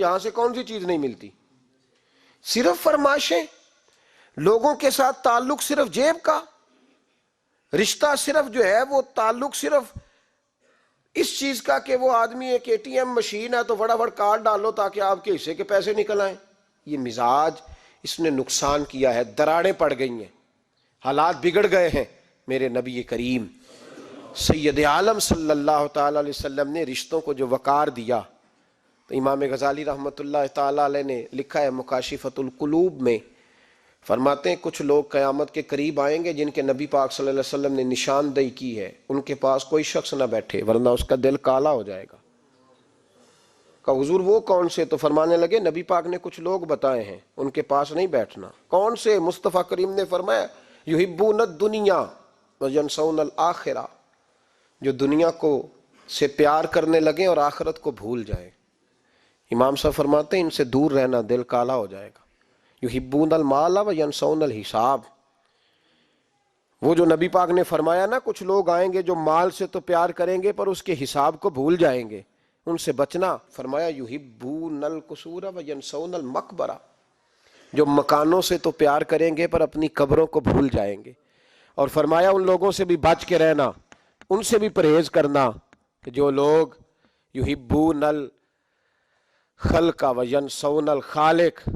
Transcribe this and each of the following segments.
یہاں سے کون سی چیز نہیں ملتی؟ صرف فرمائشیں، لوگوں کے ساتھ تعلق صرف جیب کا، رشتہ صرف جو ہے وہ تعلق صرف اس چیز کا کہ وہ آدمی ایک اے ٹی ایم مشین ہے تو فٹافٹ کارڈ ڈالو تاکہ آپ کے حصے کے پیسے نکل آئیں۔ یہ مزاج اس نے نقصان کیا ہے، دراڑیں پڑ گئی ہیں، حالات بگڑ گئے ہیں۔ میرے نبی کریم سید عالم صلی اللہ تعالی علیہ وسلم نے رشتوں کو جو وقار دیا، تو امام غزالی رحمۃ اللہ تعالی علیہ نے لکھا ہے مکاشفۃ القلوب میں، فرماتے ہیں کچھ لوگ قیامت کے قریب آئیں گے جن کے نبی پاک صلی اللہ علیہ وسلم نے نشاندہی کی ہے، ان کے پاس کوئی شخص نہ بیٹھے ورنہ اس کا دل کالا ہو جائے گا۔ کہ حضور وہ کون سے؟ تو فرمانے لگے نبی پاک نے کچھ لوگ بتائے ہیں، ان کے پاس نہیں بیٹھنا۔ کون سے؟ مصطفیٰ کریم نے فرمایا یحبون الدنیا وینسون الآخرہ، جو دنیا کو سے پیار کرنے لگیں اور آخرت کو بھول جائیں۔ امام صاحب فرماتے ہیں ان سے دور رہنا، دل کالا ہو جائے گا۔ یحبون المال وینسون الحساب، وہ جو نبی پاک نے فرمایا نا کچھ لوگ آئیں گے جو مال سے تو پیار کریں گے پر اس کے حساب کو بھول جائیں گے، ان سے بچنا۔ فرمایا یحبون القصور وینسون المقبرہ، جو مکانوں سے تو پیار کریں گے پر اپنی قبروں کو بھول جائیں گے۔ اور فرمایا ان لوگوں سے بھی بچ کے رہنا، ان سے بھی پرہیز کرنا کہ جو لوگ یحبون الخلق وینسون الخالق،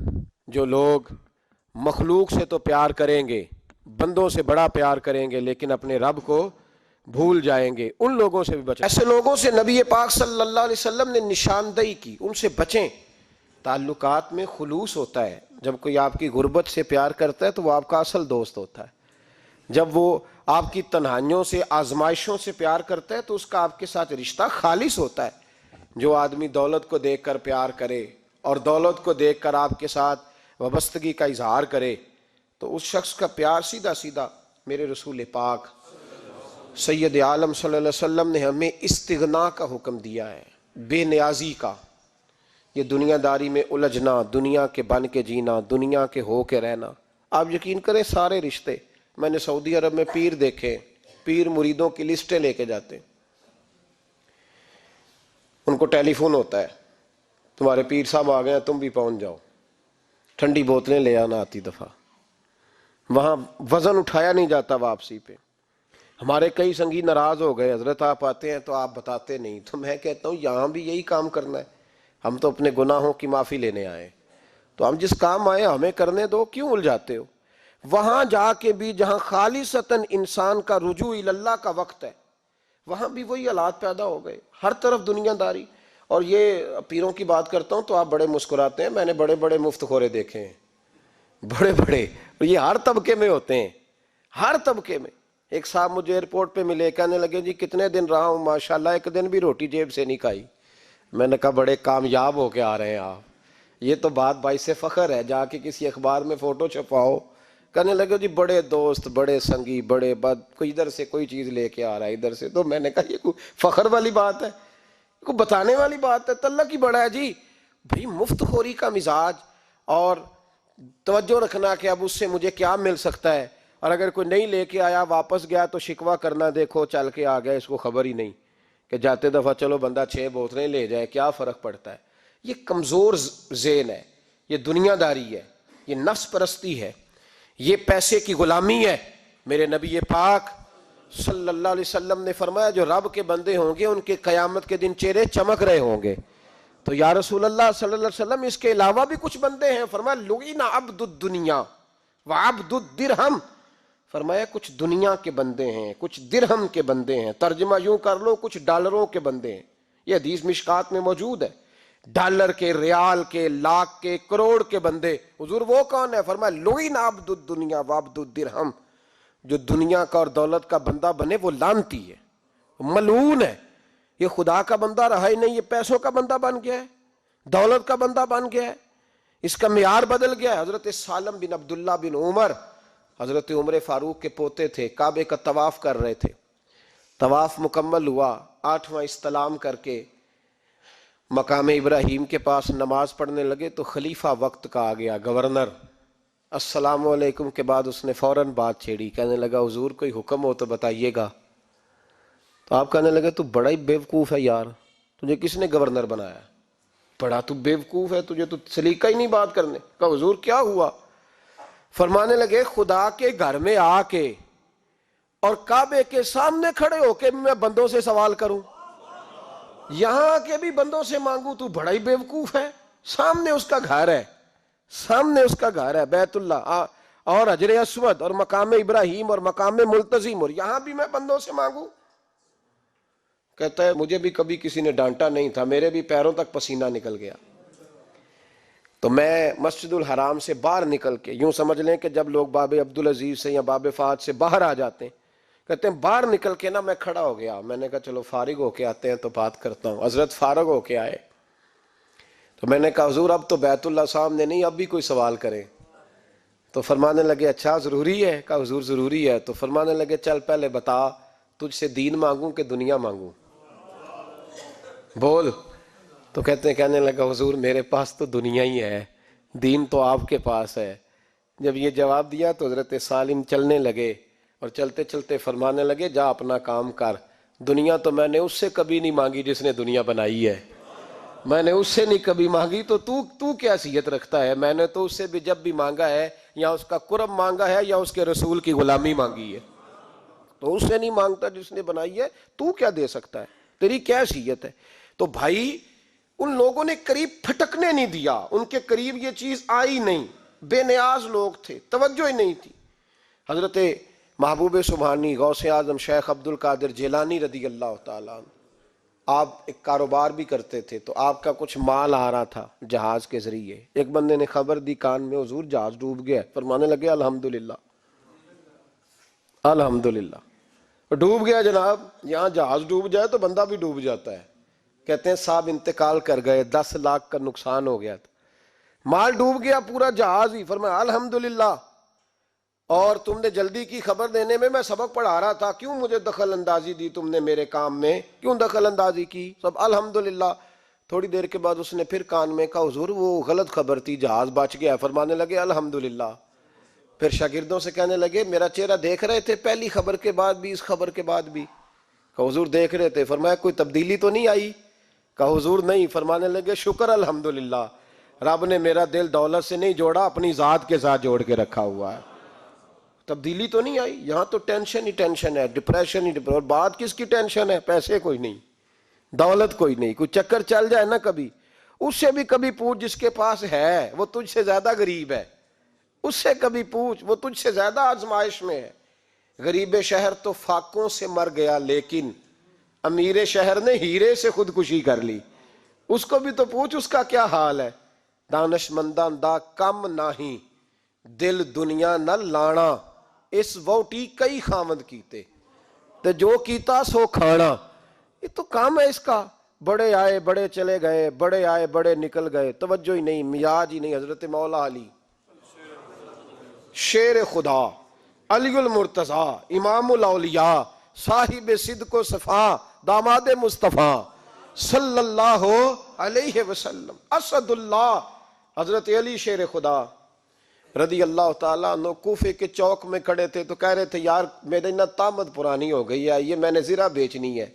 جو لوگ مخلوق سے تو پیار کریں گے، بندوں سے بڑا پیار کریں گے لیکن اپنے رب کو بھول جائیں گے، ان لوگوں سے بھی بچیں۔ ایسے لوگوں سے نبی پاک صلی اللہ علیہ وسلم نے نشاندہی کی، ان سے بچیں۔ تعلقات میں خلوص ہوتا ہے، جب کوئی آپ کی غربت سے پیار کرتا ہے تو وہ آپ کا اصل دوست ہوتا ہے، جب وہ آپ کی تنہائیوں سے آزمائشوں سے پیار کرتا ہے تو اس کا آپ کے ساتھ رشتہ خالص ہوتا ہے۔ جو آدمی دولت کو دیکھ کر پیار کرے اور دولت کو دیکھ کر آپ کے ساتھ وابستگی کا اظہار کرے تو اس شخص کا پیار سیدھا سیدھا، میرے رسول پاک سید عالم صلی اللہ علیہ وسلم نے ہمیں استغنا کا حکم دیا ہے، بے نیازی کا۔ یہ دنیا داری میں الجھنا، دنیا کے بن کے جینا، دنیا کے ہو کے رہنا، آپ یقین کریں سارے رشتے، میں نے سعودی عرب میں پیر دیکھے، پیر مریدوں کی لسٹیں لے کے جاتے ہیں، ان کو ٹیلی فون ہوتا ہے تمہارے پیر صاحب آ گئے ہیں تم بھی پہنچ جاؤ، ٹھنڈی بوتلیں لے آنا آتی دفعہ، وہاں وزن اٹھایا نہیں جاتا واپسی پہ۔ ہمارے کئی سنگی ناراض ہو گئے، حضرت آپ آتے ہیں تو آپ بتاتے نہیں، تو میں کہتا ہوں یہاں بھی یہی کام کرنا ہے، ہم تو اپنے گناہوں کی معافی لینے آئے، تو ہم جس کام آئے ہمیں کرنے دو، کیوں الجھاتے ہو؟ وہاں جا کے بھی جہاں خالصتاً انسان کا رجوع اللہ کا وقت ہے، وہاں بھی وہی حالات پیدا ہو گئے، ہر طرف دنیا داری۔ اور یہ پیروں کی بات کرتا ہوں تو آپ بڑے مسکراتے ہیں، میں نے بڑے بڑے مفت خورے دیکھے ہیں، بڑے بڑے، اور یہ ہر طبقے میں ہوتے ہیں، ہر طبقے میں۔ ایک صاحب مجھے ایئرپورٹ پہ ملے، کہنے لگے جی کتنے دن رہا ہوں، ماشاءاللہ ایک دن بھی روٹی جیب سے نہیں کھائی۔ میں نے کہا بڑے کامیاب ہو کے آ رہے ہیں آپ، یہ تو بات باعث فخر ہے، جا کے کسی اخبار میں فوٹو چھپاؤ۔ کہنے لگے جی بڑے دوست، بڑے سنگی، بڑے کوئی ادھر سے کوئی چیز لے کے آ رہا ہے ادھر سے، تو میں نے کہا یہ کوئی فخر والی بات ہے، کوئی بتانے والی بات ہے؟ تلہ کی بڑا ہے جی بھائی، مفت خوری کا مزاج، اور توجہ رکھنا کہ اب اس سے مجھے کیا مل سکتا ہے، اور اگر کوئی نہیں لے کے آیا واپس گیا تو شکوہ کرنا، دیکھو چل کے آ گیا، اس کو خبر ہی نہیں کہ جاتے دفعہ چلو بندہ 6 بوتلیں لے جائے، کیا فرق پڑتا ہے؟ یہ کمزور ذہن ہے، یہ دنیا داری ہے، یہ نفس پرستی ہے، یہ پیسے کی غلامی ہے۔ میرے نبی پاک صلی اللہ علیہ وسلم نے فرمایا جو رب کے بندے ہوں گے ان کے قیامت کے دن چہرے چمک رہے ہوں گے۔ تو یا رسول اللہ صلی اللہ علیہ وسلم اس کے علاوہ بھی کچھ بندے ہیں؟ فرمایا لعن عبد الدنیا وعبد الدرہم، فرمایا کچھ دنیا کے بندے ہیں، کچھ درہم کے بندے ہیں، ترجمہ یوں کر لو کچھ ڈالروں کے بندے ہیں۔ یہ حدیث مشکات میں موجود ہے، ڈالر کے، ریال کے، لاکھ کے، کروڑ کے بندے۔ حضور وہ کون ہے؟ فرمایا لعن عبد الدنیا وعبد الدرہم، جو دنیا کا اور دولت کا بندہ بنے وہ لعنتی ہے، ملعون ہے۔ یہ خدا کا بندہ رہا ہی نہیں، یہ پیسوں کا بندہ بن گیا ہے، دولت کا بندہ بن گیا ہے، اس کا معیار بدل گیا ہے۔ حضرت سالم بن عبداللہ بن عمر، حضرت عمر فاروق کے پوتے تھے، کعبے کا طواف کر رہے تھے، طواف مکمل ہوا، 8واں استلام کر کے مقام ابراہیم کے پاس نماز پڑھنے لگے تو خلیفہ وقت کا آ گیا، گورنر، السلام علیکم کے بعد اس نے فوراً بات چھیڑی، کہنے لگا حضور کوئی حکم ہو تو بتائیے گا۔ تو آپ کہنے لگے تو بڑا ہی بیوقوف ہے یار، تجھے کس نے گورنر بنایا؟ بڑا تو بیوقوف ہے، تجھے تو سلیقہ ہی نہیں بات کرنے کا۔ حضور کیا ہوا؟ فرمانے لگے خدا کے گھر میں آ کے اور کعبے کے سامنے کھڑے ہو کے میں بندوں سے سوال کروں، یہاں آ کے بھی بندوں سے مانگوں؟ تو بڑا ہی بیوقوف ہے، سامنے اس کا گھر ہے، سامنے اس کا گھر ہے بیت اللہ اور حجر اسود اور مقام ابراہیم اور مقام ملتزم، اور یہاں بھی میں بندوں سے مانگوں؟ کہتا ہے مجھے بھی کبھی کسی نے ڈانٹا نہیں تھا، میرے بھی پیروں تک پسینہ نکل گیا، تو میں مسجد الحرام سے باہر نکل کے، یوں سمجھ لیں کہ جب لوگ باب عبدالعزیز سے یا باب فہد سے باہر آ جاتے ہیں، کہتے ہیں باہر نکل کے نا میں کھڑا ہو گیا، میں نے کہا چلو فارغ ہو کے آتے ہیں تو بات کرتا ہوں۔ حضرت فارغ ہو کے آئے تو میں نے کہا حضور اب تو بیت اللہ سامنے نہیں، اب بھی کوئی سوال کرے؟ تو فرمانے لگے اچھا ضروری ہے؟ کہا حضور ضروری ہے۔ تو فرمانے لگے چل پہلے بتا تجھ سے دین مانگوں کہ دنیا مانگوں، بول۔ تو کہنے لگا حضور میرے پاس تو دنیا ہی ہے، دین تو آپ کے پاس ہے۔ جب یہ جواب دیا تو حضرت سالم چلنے لگے اور چلتے چلتے فرمانے لگے جا اپنا کام کر، دنیا تو میں نے اس سے کبھی نہیں مانگی جس نے دنیا بنائی ہے، میں نے اس سے نہیں کبھی مانگی، تو کیا حیثیت رکھتا ہے؟ میں نے تو اس سے بھی جب بھی مانگا ہے یا اس کا قرب مانگا ہے یا اس کے رسول کی غلامی مانگی ہے، تو اس سے نہیں مانگتا جس نے بنائی ہے، تو کیا دے سکتا ہے؟ تیری کیا حیثیت ہے؟ تو بھائی ان لوگوں نے قریب پھٹکنے نہیں دیا، ان کے قریب یہ چیز آئی نہیں، بے نیاز لوگ تھے، توجہ ہی نہیں تھی۔ حضرت محبوب سبحانی غوث اعظم شیخ عبد القادر جیلانی رضی اللہ تعالیٰ عنہ، آپ ایک کاروبار بھی کرتے تھے، تو آپ کا کچھ مال آ رہا تھا جہاز کے ذریعے، ایک بندے نے خبر دی کان میں حضور جہاز ڈوب گیا، فرمانے لگے الحمدللہ الحمدللہ۔ ڈوب گیا جناب، یہاں جہاز ڈوب جائے تو بندہ بھی ڈوب جاتا ہے۔ کہتے ہیں صاحب انتقال کر گئے، 10 لاکھ کا نقصان ہو گیا تھا، مال ڈوب گیا پورا جہاز ہی۔ فرمایا الحمدللہ، اور تم نے جلدی کی خبر دینے میں سبق پڑھا رہا تھا، کیوں مجھے دخل اندازی دی تم نے میرے کام میں، کیوں دخل اندازی کی؟ سب الحمدللہ۔ تھوڑی دیر کے بعد اس نے پھر کان میں کہا حضور وہ غلط خبر تھی، جہاز بچ گیا۔ فرمانے لگے الحمدللہ۔ پھر شاگردوں سے کہنے لگے میرا چہرہ دیکھ رہے تھے پہلی خبر کے بعد بھی، اس خبر کے بعد بھی؟ کہا حضور دیکھ رہے تھے۔ فرمایا کوئی تبدیلی تو نہیں آئی؟ کہا حضور نہیں۔ فرمانے لگے شکر الحمدللہ، رب نے میرا دل دولت سے نہیں جوڑا، اپنی ذات کے ساتھ جوڑ کے رکھا ہوا ہے، تبدیلی تو نہیں آئی۔ یہاں تو ٹینشن ہی ٹینشن ہے، ڈپریشن ہی ڈپریشن، اور بات کس کی ٹینشن ہے؟ پیسے کوئی نہیں، دولت کوئی نہیں، کوئی چکر چل جائے نا کبھی، اس سے بھی کبھی پوچھ جس کے پاس ہے، وہ تجھ سے زیادہ غریب ہے، اس سے کبھی پوچھ، وہ تجھ سے زیادہ آزمائش میں ہے۔ غریب شہر تو فاقوں سے مر گیا، لیکن امیر شہر نے ہیرے سے خودکشی کر لی، اس کو بھی تو پوچھ اس کا کیا حال ہے۔ دانش مندان دا کم نہیں، دل دنیا نہ لانا، اس ووٹی کئی خامد کیتے تے جو کیتا سو کھانا۔ یہ تو کام ہے اس کا، بڑے آئے بڑے چلے گئے، بڑے آئے بڑے نکل گئے، توجہ ہی نہیں، مزاج ہی نہیں۔ حضرت مولا علی شیر خدا، علی المرتضی، امام الاولیاء، صاحب صدق و صفا، داماد مصطفیٰ صلی اللہ علیہ وسلم، اسد اللہ، حضرت علی شیر خدا رضی اللہ تعالیٰ عنہ کوفے کے چوک میں کھڑے تھے، تو کہہ رہے تھے یار میری نا طامت پرانی ہو گئی ہے، یہ میں نے زرہ بیچنی ہے،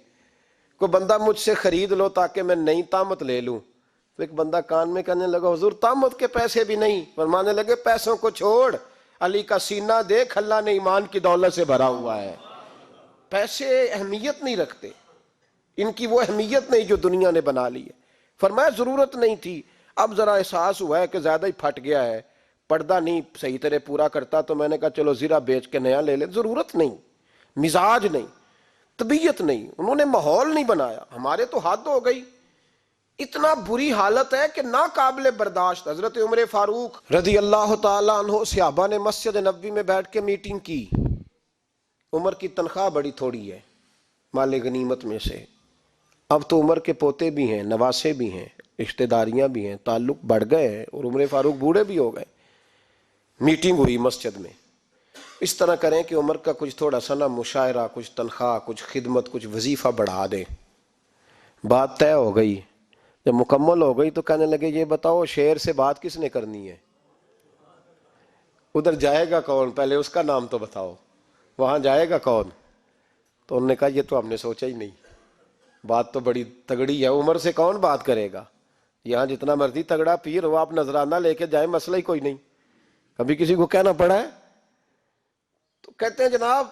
کوئی بندہ مجھ سے خرید لو تاکہ میں نئی طامت لے لوں۔ تو ایک بندہ کان میں کہنے لگا حضور طامت کے پیسے بھی نہیں؟ فرمانے لگے پیسوں کو چھوڑ، علی کا سینہ دیکھ، اللہ نے ایمان کی دولت سے بھرا ہوا ہے۔ پیسے اہمیت نہیں رکھتے، ان کی وہ اہمیت نہیں جو دنیا نے بنا لی ہے۔ فرمایا ضرورت نہیں تھی، اب ذرا احساس ہوا ہے کہ زیادہ ہی پھٹ گیا ہے، پردہ نہیں صحیح طرح پورا کرتا، تو میں نے کہا چلو زرہ بیچ کے نیا لے لے۔ ضرورت نہیں، مزاج نہیں، طبیعت نہیں، انہوں نے ماحول نہیں بنایا۔ ہمارے تو حد ہو گئی، اتنا بری حالت ہے کہ ناقابل برداشت۔ حضرت عمر فاروق رضی اللہ تعالیٰ عنہ صحابہ نے مسجد نبوی میں بیٹھ کے میٹنگ کی۔ عمر کی تنخواہ بڑی تھوڑی ہے مال غنیمت میں سے، اب تو عمر کے پوتے بھی ہیں، نواسے بھی ہیں، رشتہ داریاں بھی ہیں، تعلق بڑھ گئے ہیں، اور عمر فاروق بوڑھے بھی ہو گئے۔ میٹنگ ہوئی مسجد میں، اس طرح کریں کہ عمر کا کچھ تھوڑا سا نا مشاعرہ، کچھ تنخواہ، کچھ خدمت، کچھ وظیفہ بڑھا دیں۔ بات طے ہو گئی، جب مکمل ہو گئی تو کہنے لگے یہ بتاؤ شیر سے بات کس نے کرنی ہے؟ ادھر جائے گا کون؟ پہلے اس کا نام تو بتاؤ، وہاں جائے گا کون؟ تو انہوں نے کہا یہ تو ہم نے سوچا ہی نہیں، بات تو بڑی تگڑی ہے، عمر سے کون بات کرے گا؟ یہاں جتنا مرضی تگڑا پیر ہو، آپ نذرانہ لے کے جائیں مسئلہ ہی کوئی نہیں. کبھی کسی کو کہنا پڑا ہے؟ تو کہتے ہیں جناب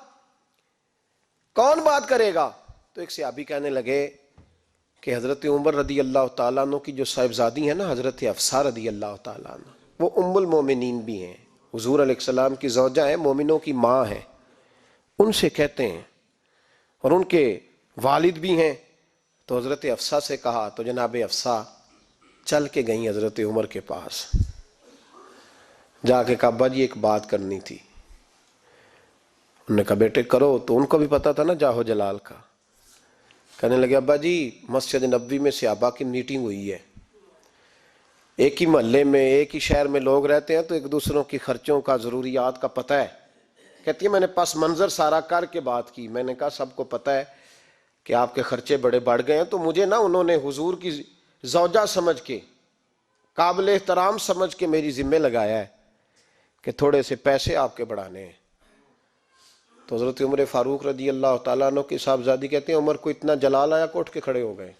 کون بات کرے گا؟ تو ایک صحابی کہنے لگے کہ حضرت عمر رضی اللہ تعالیٰ عنہ کی جو صاحبزادی ہیں نا، حضرت حفصہ رضی اللہ تعالیٰ عنہ، وہ ام المومنین بھی ہیں، حضور علیہ السلام کی زوجہ ہیں، مومنوں کی ماں ہیں. ان سے کہتے ہیں، اور ان کے والد بھی ہیں. تو حضرت حفصہ سے کہا تو جناب حفصہ چل کے گئیں حضرت عمر کے پاس، جا کے کہا ابا جی ایک بات کرنی تھی. انہوں نے کہا بیٹے کرو. تو ان کو بھی پتا تھا نا جاہو جلال کا. کہنے لگے ابا جی مسجد نبوی میں صحابہ کی میٹنگ ہوئی ہے، ایک ہی محلے میں ایک ہی شہر میں لوگ رہتے ہیں تو ایک دوسروں کی خرچوں کا ضروریات کا پتہ ہے. کہتی ہے میں نے پس منظر سارا کر کے بات کی. میں نے کہا سب کو پتہ ہے کہ آپ کے خرچے بڑے بڑھ گئے ہیں، تو مجھے نا انہوں نے حضور کی زوجہ سمجھ کے، قابل احترام سمجھ کے میری ذمہ لگایا ہے کہ تھوڑے سے پیسے آپ کے بڑھانے ہیں. تو حضرت عمر فاروق رضی اللہ تعالیٰ عنہ کی صاحبزادی کہتے ہیں عمر کو اتنا جلال آیا کہ اٹھ کے کھڑے ہو گئے.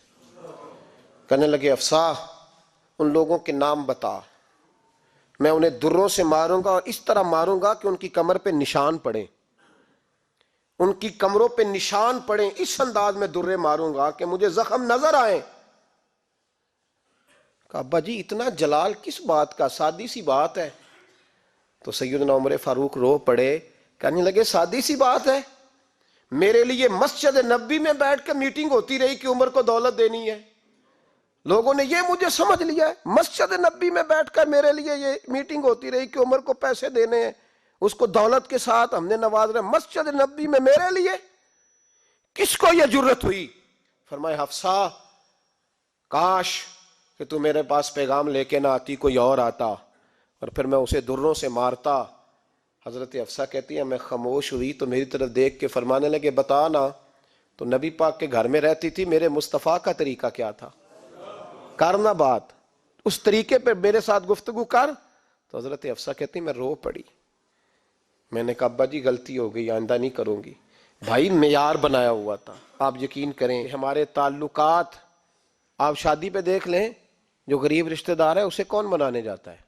کہنے لگے حفصہ ان لوگوں کے نام بتا، میں انہیں دروں سے ماروں گا اور اس طرح ماروں گا کہ ان کی کمر پہ نشان پڑے، ان کی کمروں پہ نشان پڑے، اس انداز میں درے ماروں گا کہ مجھے زخم نظر آئے. کہا ابا جی اتنا جلال کس بات کا، سادی سی بات ہے. تو سیدنا عمر فاروق رو پڑے، کہنے لگے سادی سی بات ہے، میرے لیے مسجد نبوی میں بیٹھ کے میٹنگ ہوتی رہی کہ عمر کو دولت دینی ہے. لوگوں نے یہ مجھے سمجھ لیا ہے، مسجد نبوی میں بیٹھ کر میرے لیے یہ میٹنگ ہوتی رہی کہ عمر کو پیسے دینے ہیں، اس کو دولت کے ساتھ ہم نے نواز رہے. مسجد نبوی میں میرے لیے کس کو یہ جرت ہوئی؟ فرمایا حفصہ کاش کہ تو میرے پاس پیغام لے کے نہ آتی، کوئی اور آتا اور پھر میں اسے دروں سے مارتا. حضرت حفصہ کہتی ہے میں خاموش ہوئی تو میری طرف دیکھ کے فرمانے لگے بتا نا تو نبی پاک کے گھر میں رہتی تھی، میرے مصطفیٰ کا طریقہ کیا تھا، کرنا بات اس طریقے پہ میرے ساتھ گفتگو کر. تو حضرت حفصہ کہتی میں رو پڑی. میں نے کہا ابا جی غلطی ہو گئی، آئندہ نہیں کروں گی. بھائی معیار بنایا ہوا تھا. آپ یقین کریں ہمارے تعلقات آپ شادی پہ دیکھ لیں، جو غریب رشتہ دار ہے اسے کون بنانے جاتا ہے،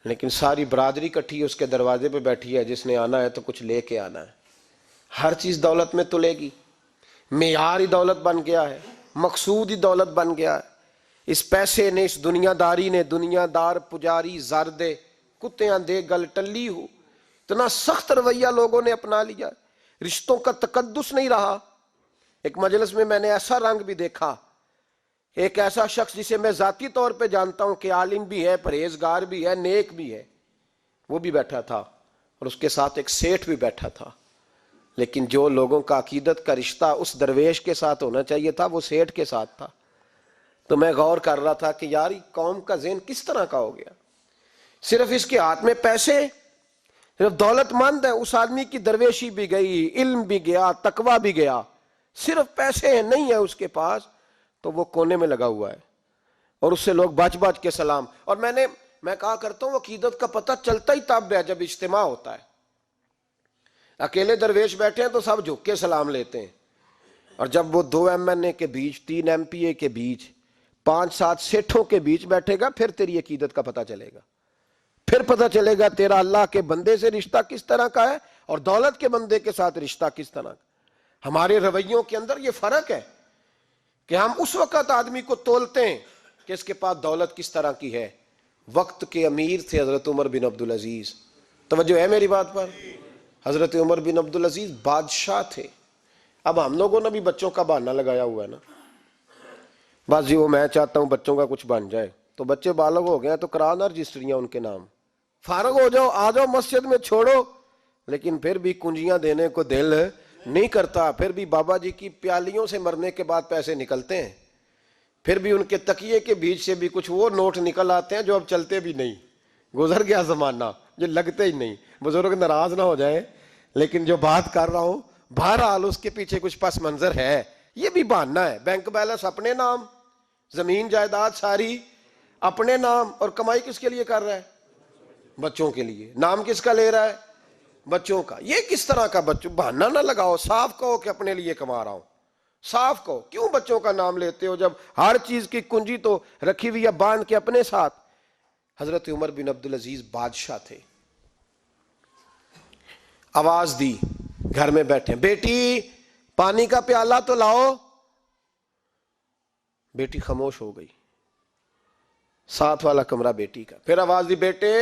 لیکن ساری برادری کٹھی ہے اس کے دروازے پہ بیٹھی ہے، جس نے آنا ہے تو کچھ لے کے آنا ہے. ہر چیز دولت میں تلے گی، معیار ہی دولت بن گیا ہے، مقصود ہی دولت بن گیا ہے. اس پیسے نے، اس دنیا داری نے، دنیا دار پجاری زردے کتیاں دے گل ٹلی ہو، اتنا سخت رویہ لوگوں نے اپنا لیا، رشتوں کا تقدس نہیں رہا. ایک مجلس میں نے ایسا رنگ بھی دیکھا، ایک ایسا شخص جسے میں ذاتی طور پہ جانتا ہوں کہ عالم بھی ہے، پرہیزگار بھی ہے، نیک بھی ہے، وہ بھی بیٹھا تھا اور اس کے ساتھ ایک سیٹھ بھی بیٹھا تھا. لیکن جو لوگوں کا عقیدت کا رشتہ اس درویش کے ساتھ ہونا چاہیے تھا وہ سیٹھ کے ساتھ تھا. تو میں غور کر رہا تھا کہ یار قوم کا ذہن کس طرح کا ہو گیا، صرف اس کے ہاتھ میں پیسے، صرف دولت مند ہے. اس آدمی کی درویشی بھی گئی، علم بھی گیا، تقوی بھی گیا، صرف پیسے ہیں نہیں ہے اس کے پاس تو وہ کونے میں لگا ہوا ہے اور اس سے لوگ بچ بچ کے سلام. اور میں کہا کرتا ہوں عقیدت کا پتہ چلتا ہی تب ہے جب اجتماع ہوتا ہے. اکیلے درویش بیٹھے ہیں تو سب جھک کے سلام لیتے ہیں، اور جب وہ 2 MNA کے بیچ، 3 MPA کے بیچ، 5-7 سیٹھوں کے بیچ بیٹھے گا پھر تیری عقیدت کا پتہ چلے گا، پھر پتہ چلے گا تیرا اللہ کے بندے سے رشتہ کس طرح کا ہے اور دولت کے بندے کے ساتھ رشتہ کس طرح کا. ہمارے رویوں کے اندر یہ فرق ہے کہ ہم اس وقت آدمی کو تولتے ہیں کہ اس کے پاس دولت کس طرح کی ہے. وقت کے امیر تھے حضرت عمر بن عبدالعزیز، توجہ ہے میری بات پر. حضرت عمر بن عبدالعزیز بادشاہ تھے. اب ہم لوگوں نے بھی بچوں کا بہانہ لگایا ہوا ہے نا، بس جی وہ میں چاہتا ہوں بچوں کا کچھ بن جائے، تو بچے بالغ ہو گئے تو کرانا رجسٹریاں ان کے نام، فارغ ہو جاؤ آ جاؤ مسجد میں چھوڑو. لیکن پھر بھی کنجیاں دینے کو دل نہیں کرتا، پھر بھی بابا جی کی پیالیوں سے مرنے کے بعد پیسے نکلتے ہیں، پھر بھی ان کے تکیے کے بیچ سے بھی کچھ وہ نوٹ نکل آتے ہیں جو اب چلتے بھی نہیں. گزر گیا زمانہ جو لگتے ہی نہیں. بزرگ ناراض نہ ہو جائیں لیکن جو بات کر رہا ہوں بہرحال اس کے پیچھے کچھ پس منظر ہے. یہ بھی بہانہ ہے، بینک بیلنس اپنے نام، زمین جائیداد ساری اپنے نام، اور کمائی کس کے لیے کر رہا ہے؟ بچوں کے لیے. نام کس کا لے رہا ہے؟ بچوں کا. یہ کس طرح کا بہانہ نہ لگاؤ، صاف کہو کہ اپنے لیے کما رہا ہوں. صاف کہو، کیوں بچوں کا نام لیتے ہو جب ہر چیز کی کنجی تو رکھی ہوئی ہے باندھ کے اپنے ساتھ؟ حضرت عمر بن عبدالعزیز بادشاہ تھے، آواز دی، گھر میں بیٹھے، بیٹی پانی کا پیالہ تو لاؤ۔ بیٹی خاموش ہو گئی، ساتھ والا کمرہ بیٹی کا، پھر آواز دی، بیٹے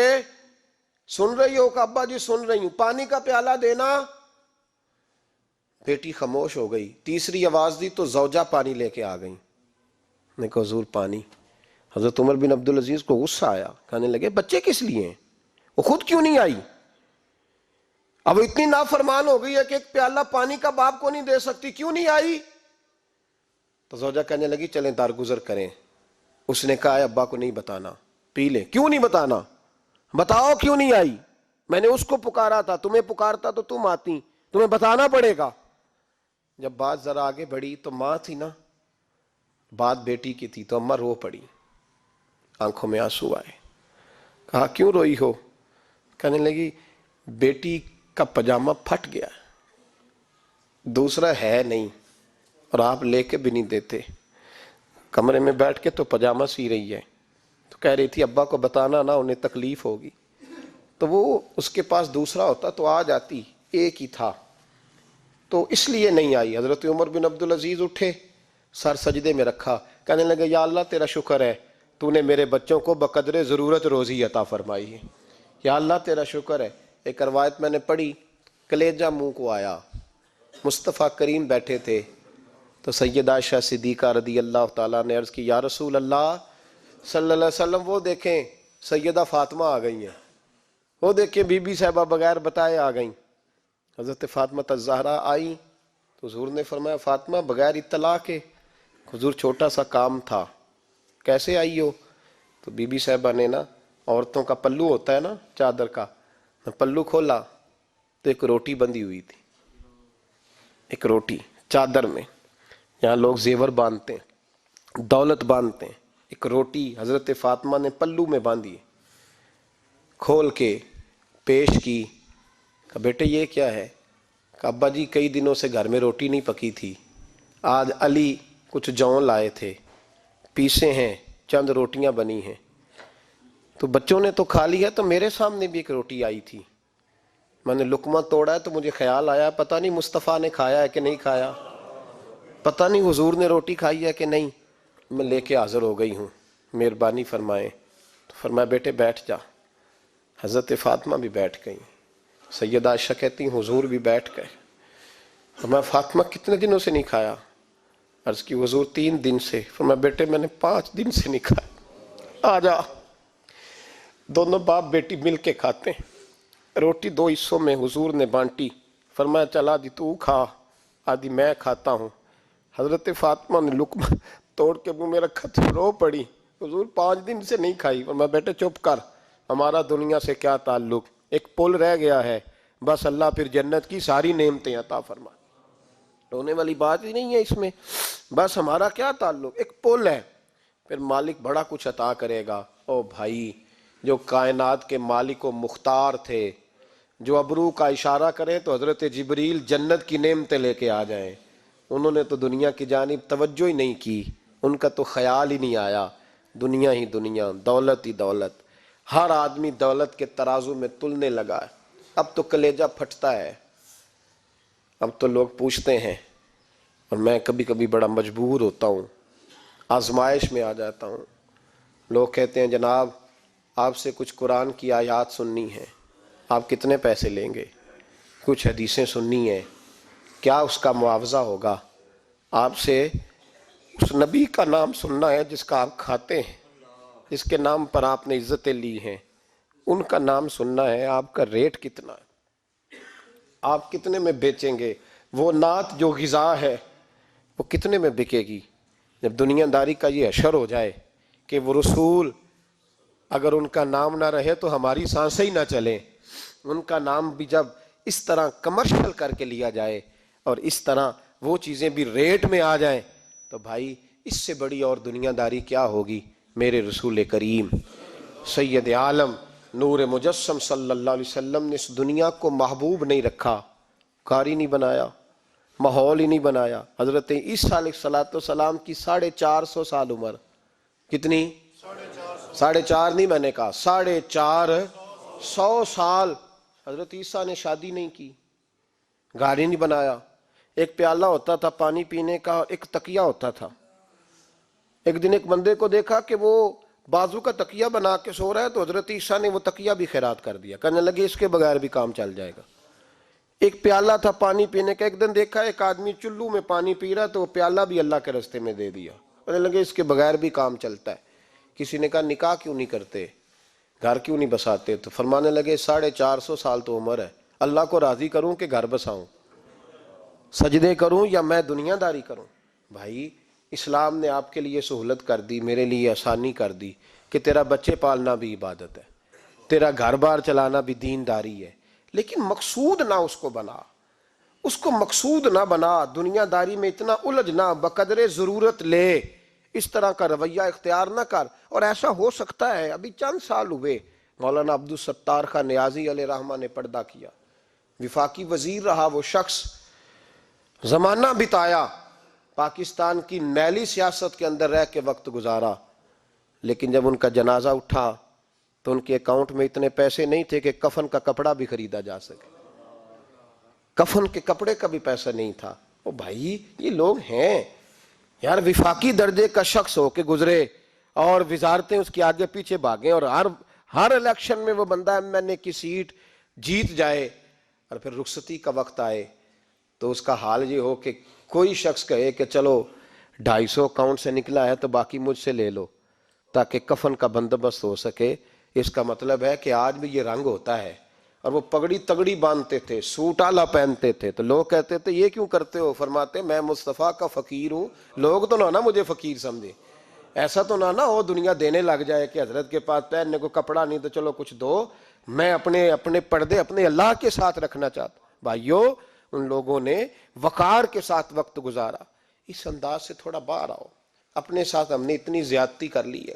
سن رہی ہو کہ ابا جی سن رہی ہوں، پانی کا پیالہ دینا۔ بیٹی خاموش ہو گئی، تیسری آواز دی تو زوجہ پانی لے کے آ گئی، نے کہا حضور پانی۔ حضرت عمر بن عبدالعزیز کو غصہ آیا، کہنے لگے بچے کس لیے ہیں، وہ خود کیوں نہیں آئی؟ اب اتنی نافرمان ہو گئی ہے کہ ایک پیالہ پانی کا باپ کو نہیں دے سکتی، کیوں نہیں آئی؟ تو زوجہ کہنے لگی چلیں درگزر کریں۔ اس نے کہا ابا کو نہیں بتانا، پی لے۔ کیوں نہیں بتانا؟ بتاؤ کیوں نہیں آئی؟ میں نے اس کو پکارا تھا، تمہیں پکارتا تو تم آتی، تمہیں بتانا پڑے گا۔ جب بات ذرا آگے بڑھی تو ماں تھی نا، بات بیٹی کی تھی، تو اماں رو پڑی، آنکھوں میں آنسو آئے۔ کہا کیوں روئی ہو؟ کہنے لگی بیٹی کا پجامہ پھٹ گیا، دوسرا ہے نہیں، اور آپ لے کے بھی نہیں دیتے، کمرے میں بیٹھ کے تو پجامہ سی رہی ہے، تو کہہ رہی تھی ابا کو بتانا نا، انہیں تکلیف ہوگی، تو وہ اس کے پاس دوسرا ہوتا تو آ جاتی، ایک ہی تھا، تو اس لیے نہیں آئی۔ حضرت عمر بن عبدالعزیز اٹھے، سر سجدے میں رکھا، کہنے لگے یا اللہ تیرا شکر ہے، تو نے میرے بچوں کو بقدر ضرورت روزی عطا فرمائی ہے، یا اللہ تیرا شکر ہے۔ ایک روایت میں نے پڑھی، کلیجہ منہ کو آیا، مصطفیٰ کریم بیٹھے تھے، تو سیدہ عائشہ صدیقہ رضی اللہ تعالیٰ نے عرض کی یا رسول اللہ صلی اللہ علیہ وسلم، وہ دیکھیں سیدہ فاطمہ آ گئی ہیں، وہ دیکھیں بی بی صاحبہ بغیر بتائے آ گئیں۔ حضرت فاطمہ الزہرا آئی تو حضور نے فرمایا فاطمہ بغیر اطلاع کے؟ حضور چھوٹا سا کام تھا۔ کیسے آئی ہو؟ تو بی بی صاحبہ نے نا، عورتوں کا پلو ہوتا ہے نا چادر کا، پلو کھولا تو ایک روٹی بندھی ہوئی تھی، ایک روٹی چادر میں، یہاں لوگ زیور باندھتے ہیں، دولت باندھتے ہیں، ایک روٹی حضرت فاطمہ نے پلو میں باندھی، کھول کے پیش کی۔ کہ بیٹے یہ کیا ہے؟ کہ ابا جی کئی دنوں سے گھر میں روٹی نہیں پکی تھی، آج علی کچھ جون لائے تھے، پیسے ہیں، چند روٹیاں بنی ہیں، تو بچوں نے تو کھا لی ہے، تو میرے سامنے بھی ایک روٹی آئی تھی، میں نے لقمہ توڑا ہے تو مجھے خیال آیا پتہ نہیں مصطفیٰ نے کھایا ہے کہ نہیں کھایا، پتہ نہیں حضور نے روٹی کھائی ہے کہ نہیں، میں لے کے حاضر ہو گئی ہوں، مہربانی فرمائیں۔ تو فرمایا بیٹے بیٹھ جا۔ حضرت فاطمہ بھی بیٹھ گئیں، سیدہ عائشہ کہتی ہیں حضور بھی بیٹھ گئے۔ فرمایا فاطمہ کتنے دنوں سے نہیں کھایا؟ عرض کی حضور 3 دن سے۔ فرمایا بیٹے میں نے 5 دن سے نہیں کھایا، آ جا۔ دونوں باپ بیٹی مل کے کھاتے ہیں، روٹی 2 حصوں میں حضور نے بانٹی، فرمایا چلا آدھی تو کھا، آدھی میں کھاتا ہوں۔ حضرت فاطمہ نے لقمہ توڑ کے منہ میں رکھا تو رو پڑی، حضور 5 دن سے نہیں کھائی۔ فرمایا بیٹے چپ کر، ہمارا دنیا سے کیا تعلق، ایک پل رہ گیا ہے، بس اللہ پھر جنت کی ساری نعمتیں عطا فرما، رونے والی بات ہی نہیں ہے اس میں، بس ہمارا کیا تعلق، ایک پل ہے، پھر مالک بڑا کچھ عطا کرے گا۔ او بھائی، جو کائنات کے مالک و مختار تھے، جو ابرو کا اشارہ کریں تو حضرت جبریل جنت کی نعمتیں لے کے آ جائیں، انہوں نے تو دنیا کی جانب توجہ ہی نہیں کی، ان کا تو خیال ہی نہیں آیا، دنیا ہی دنیا، دولت ہی دولت، ہر آدمی دولت کے ترازو میں تلنے لگا ہے۔ اب تو کلیجہ پھٹتا ہے، اب تو لوگ پوچھتے ہیں، اور میں کبھی کبھی بڑا مجبور ہوتا ہوں، آزمائش میں آ جاتا ہوں، لوگ کہتے ہیں جناب آپ سے کچھ قرآن کی آیات سننی ہے، آپ کتنے پیسے لیں گے؟ کچھ حدیثیں سننی ہیں، کیا اس کا معاوضہ ہوگا؟ آپ سے اس نبی کا نام سننا ہے جس کا آپ کھاتے ہیں، جس کے نام پر آپ نے عزتیں لی ہیں، ان کا نام سننا ہے، آپ کا ریٹ کتنا ہے، آپ کتنے میں بیچیں گے؟ وہ نعت جو غذا ہے وہ کتنے میں بکے گی؟ جب دنیا داری کا یہ حشر ہو جائے کہ وہ رسول اگر ان کا نام نہ رہے تو ہماری سانسیں ہی نہ چلیں، ان کا نام بھی جب اس طرح کمرشل کر کے لیا جائے اور اس طرح وہ چیزیں بھی ریٹ میں آ جائیں، تو بھائی اس سے بڑی اور دنیا داری کیا ہوگی؟ میرے رسول کریم سید عالم نور مجسم صلی اللہ علیہ وسلم نے اس دنیا کو محبوب نہیں رکھا، قاری نہیں بنایا، ماحول ہی نہیں بنایا۔ حضرت عیسیٰ علیہ السلام کی 450 سال عمر، کتنی؟ 4.5 نہیں، میں نے کہا 450 سال حضرت عیسیٰ نے شادی نہیں کی، گاڑی نہیں بنایا، ایک پیالہ ہوتا تھا پانی پینے کا، ایک تکیہ ہوتا تھا۔ ایک دن ایک بندے کو دیکھا کہ وہ بازو کا تکیہ بنا کے سو رہا ہے، تو حضرت عیسیٰ نے وہ تکیہ بھی خیرات کر دیا، کہنے لگے اس کے بغیر بھی کام چل جائے گا۔ ایک پیالہ تھا پانی پینے کا، ایک دن دیکھا ایک آدمی چلو میں پانی پی رہا، تو وہ پیالہ بھی اللہ کے راستے میں دے دیا، کہنے لگے اس کے بغیر بھی کام چلتا ہے۔ کسی نے کہا نکاح کیوں نہیں کرتے، گھر کیوں نہیں بساتے؟ تو فرمانے لگے 450 سال تو عمر ہے، اللہ کو راضی کروں کہ گھر بساؤں، سجدے کروں یا میں دنیا داری کروں؟ بھائی اسلام نے آپ کے لیے سہولت کر دی، میرے لیے آسانی کر دی کہ تیرا بچے پالنا بھی عبادت ہے، تیرا گھر بار چلانا بھی دینداری ہے، لیکن مقصود نہ اس کو بنا، اس کو مقصود نہ بنا، دنیا داری میں اتنا الجھ نہ، بقدر ضرورت لے، اس طرح کا رویہ اختیار نہ کر۔ اور ایسا ہو سکتا ہے، ابھی چند سال ہوئے مولانا عبدالستار خان نیازی علیہ رحمہ نے پردہ کیا، وفاقی وزیر رہا وہ شخص، زمانہ بتایا، پاکستان کی میلی سیاست کے اندر رہ کے وقت گزارا، لیکن جب ان کا جنازہ اٹھا تو ان کے اکاؤنٹ میں اتنے پیسے نہیں تھے کہ کفن کا کپڑا بھی خریدا جا سکے، کفن کے کپڑے کا بھی پیسہ نہیں تھا۔ او بھائی یہ لوگ ہیں یار، وفاقی درجے کا شخص ہو کے گزرے اور وزارتیں اس کے آگے پیچھے بھاگیں، اور ہر الیکشن میں وہ بندہ MNA کی سیٹ جیت جائے، اور پھر رخصتی کا وقت آئے تو اس کا حال یہ ہو کہ کوئی شخص کہے کہ چلو 250 اکاؤنٹ سے نکلا ہے تو باقی مجھ سے لے لو تاکہ کفن کا بندوبست ہو سکے۔ اس کا مطلب ہے کہ آج بھی یہ رنگ ہوتا ہے، اور وہ پگڑی تگڑی باندھتے تھے، سوٹ اعلیٰ پہنتے تھے، تو لوگ کہتے تھے یہ کیوں کرتے ہو؟ فرماتے میں مصطفیٰ کا فقیر ہوں، لوگ تو نہ مجھے فقیر سمجھے، ایسا تو نہ ہو دنیا دینے لگ جائے کہ حضرت کے پاس پہننے کو کپڑا نہیں تو چلو کچھ دو، میں اپنے پردے اپنے اللہ کے ساتھ رکھنا چاہتا ہوں۔ بھائیو ان لوگوں نے وقار کے ساتھ وقت گزارا۔ اس انداز سے تھوڑا باہر آؤ، اپنے ساتھ ہم نے اتنی زیادتی کر لی ہے،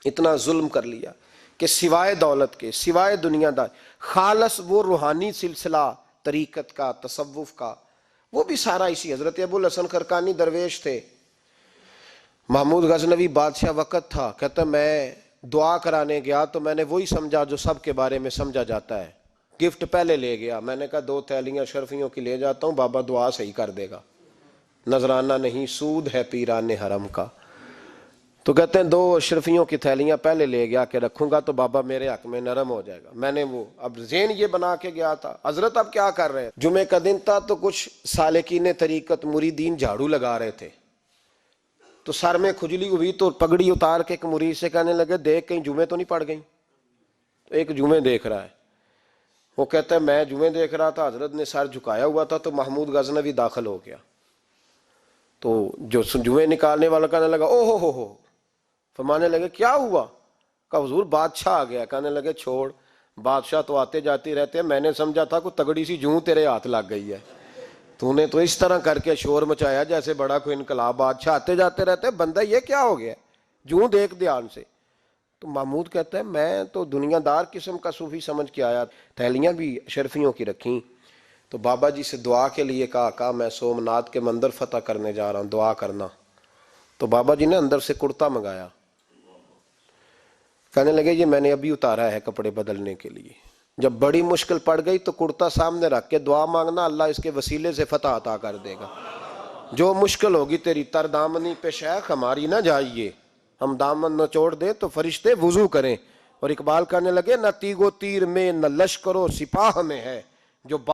اتنا ظلم کر لیا کہ سوائے دولت کے، سوائے دنیا دار، خالص وہ روحانی سلسلہ طریقت کا، تصوف کا، وہ بھی سارا اسی۔ حضرت ابو الحسن خرقانی درویش تھے، محمود غزنوی بادشاہ وقت تھا، کہتا میں دعا کرانے گیا تو میں نے وہی سمجھا جو سب کے بارے میں سمجھا جاتا ہے، گفٹ پہلے لے گیا، میں نے کہا 2 تھیلیاں شرفیوں کی لے جاتا ہوں، بابا دعا صحیح کر دے گا، نذرانہ نہیں سود ہے پیران حرم کا۔ تو کہتے ہیں 2 اشرفیوں کی تھیلیاں پہلے لے گیا کہ رکھوں گا تو بابا میرے حق میں نرم ہو جائے گا۔ میں نے وہ اب ذہن یہ بنا کے گیا تھا، حضرت اب کیا کر رہے ہیں؟ جمعے کا دن تھا تو کچھ سالکین طریقت مریدین جھاڑو لگا رہے تھے، تو سر میں کھجلی ہوئی تو پگڑی اتار کے ایک مرید سے کہنے لگے دیکھ کہیں جمعے تو نہیں پڑ گئی؟ تو ایک جمعے دیکھ رہا ہے، وہ کہتا ہے میں جمعے دیکھ رہا تھا، حضرت نے سر جھکایا ہوا تھا تو محمود غزنوی داخل ہو گیا، تو جو جمعے نکالنے والا کہنے لگا او ہو، فرمانے لگے کیا ہوا؟ کہا حضور بادشاہ آ گیا۔ کہنے لگے چھوڑ، بادشاہ تو آتے جاتے رہتے ہیں، میں نے سمجھا تھا کوئی تگڑی سی جوں تیرے ہاتھ لگ گئی ہے، تو نے تو اس طرح کر کے شور مچایا جیسے بڑا کوئی انقلاب، بادشاہ آتے جاتے رہتے ہیں، بندہ یہ کیا ہو گیا؟ جوں دیکھ دھیان سے۔ تو محمود کہتا ہے میں تو دنیا دار قسم کا صوفی سمجھ کے آیا، تھیلیاں بھی شرفیوں کی رکھیں، تو بابا جی سے دعا کے لیے کہا میں سومناتھ کے مندر فتح کرنے جا رہا ہوں، دعا کرنا۔ تو بابا جی نے اندر سے کرتا منگایا، کہنے لگے یہ میں نے ابھی اتارا ہے کپڑے بدلنے کے لیے، جب بڑی مشکل پڑ گئی تو کرتا سامنے رکھ کے دعا مانگنا، اللہ اس کے وسیلے سے فتح عطا کر دے گا۔ جو مشکل ہوگی تیری تر دامنی پہ شیخ ہماری نہ جائیے، ہم دامن نہ چھوڑ دیں تو فرشتے وضو کریں۔ اور اقبال کہنے لگے نہ تیگ و تیر میں نہ لشکر و سپاہ میں ہے جو